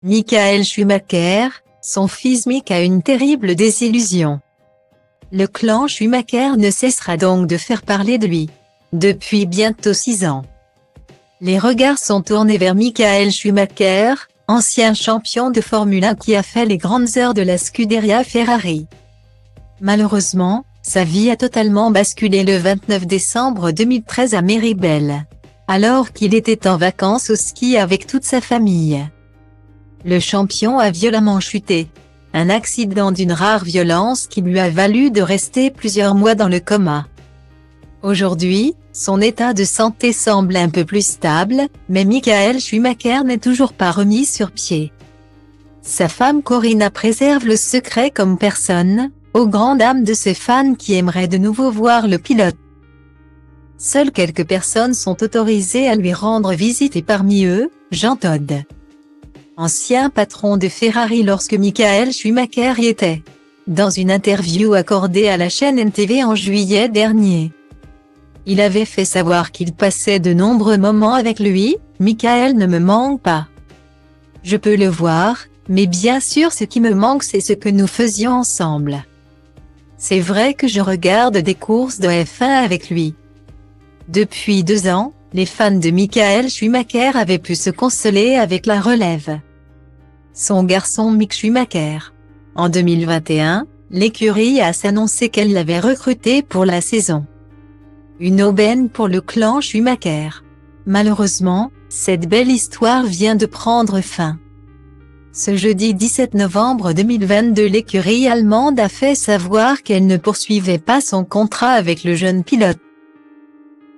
Michael Schumacher, son fils Mick a une terrible désillusion. Le clan Schumacher ne cessera donc de faire parler de lui. Depuis bientôt 6 ans. Les regards sont tournés vers Michael Schumacher, ancien champion de Formule 1 qui a fait les grandes heures de la Scuderia Ferrari. Malheureusement, sa vie a totalement basculé le 29 décembre 2013 à Méribel, alors qu'il était en vacances au ski avec toute sa famille. Le champion a violemment chuté. Un accident d'une rare violence qui lui a valu de rester plusieurs mois dans le coma. Aujourd'hui, son état de santé semble un peu plus stable, mais Michael Schumacher n'est toujours pas remis sur pied. Sa femme Corinna préserve le secret comme personne, aux grandes dames de ses fans qui aimeraient de nouveau voir le pilote. Seules quelques personnes sont autorisées à lui rendre visite et parmi eux, Jean Todt, ancien patron de Ferrari lorsque Michael Schumacher y était. Dans une interview accordée à la chaîne NTV en juillet dernier, il avait fait savoir qu'il passait de nombreux moments avec lui. Michael ne me manque pas. Je peux le voir, mais bien sûr ce qui me manque c'est ce que nous faisions ensemble. C'est vrai que je regarde des courses de F1 avec lui. Depuis 2 ans, les fans de Michael Schumacher avaient pu se consoler avec la relève. Son garçon Mick Schumacher. En 2021, l'écurie a annoncé qu'elle l'avait recruté pour la saison. Une aubaine pour le clan Schumacher. Malheureusement, cette belle histoire vient de prendre fin. Ce jeudi 17 novembre 2022, l'écurie allemande a fait savoir qu'elle ne poursuivait pas son contrat avec le jeune pilote,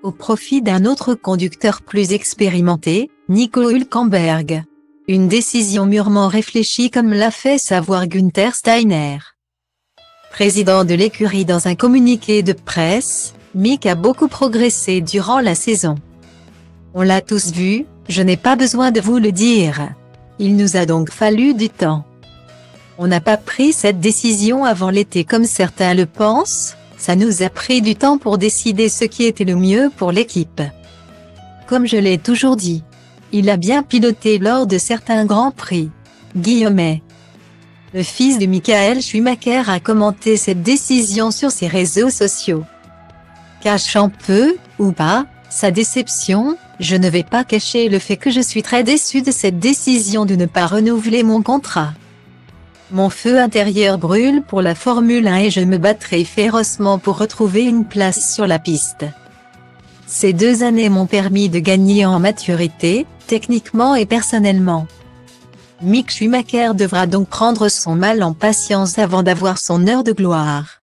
au profit d'un autre conducteur plus expérimenté, Nico Hülkenberg. Une décision mûrement réfléchie comme l'a fait savoir Günther Steiner, président de l'écurie dans un communiqué de presse. Mick a beaucoup progressé durant la saison. On l'a tous vu, je n'ai pas besoin de vous le dire. Il nous a donc fallu du temps. On n'a pas pris cette décision avant l'été comme certains le pensent, ça nous a pris du temps pour décider ce qui était le mieux pour l'équipe. Comme je l'ai toujours dit, il a bien piloté lors de certains grands prix. Guillaumet. Le fils de Michael Schumacher a commenté cette décision sur ses réseaux sociaux. Cachant peu, ou pas, sa déception, je ne vais pas cacher le fait que je suis très déçu de cette décision de ne pas renouveler mon contrat. Mon feu intérieur brûle pour la Formule 1 et je me battrai férocement pour retrouver une place sur la piste. Ces 2 années m'ont permis de gagner en maturité, techniquement et personnellement. Mick Schumacher devra donc prendre son mal en patience avant d'avoir son heure de gloire.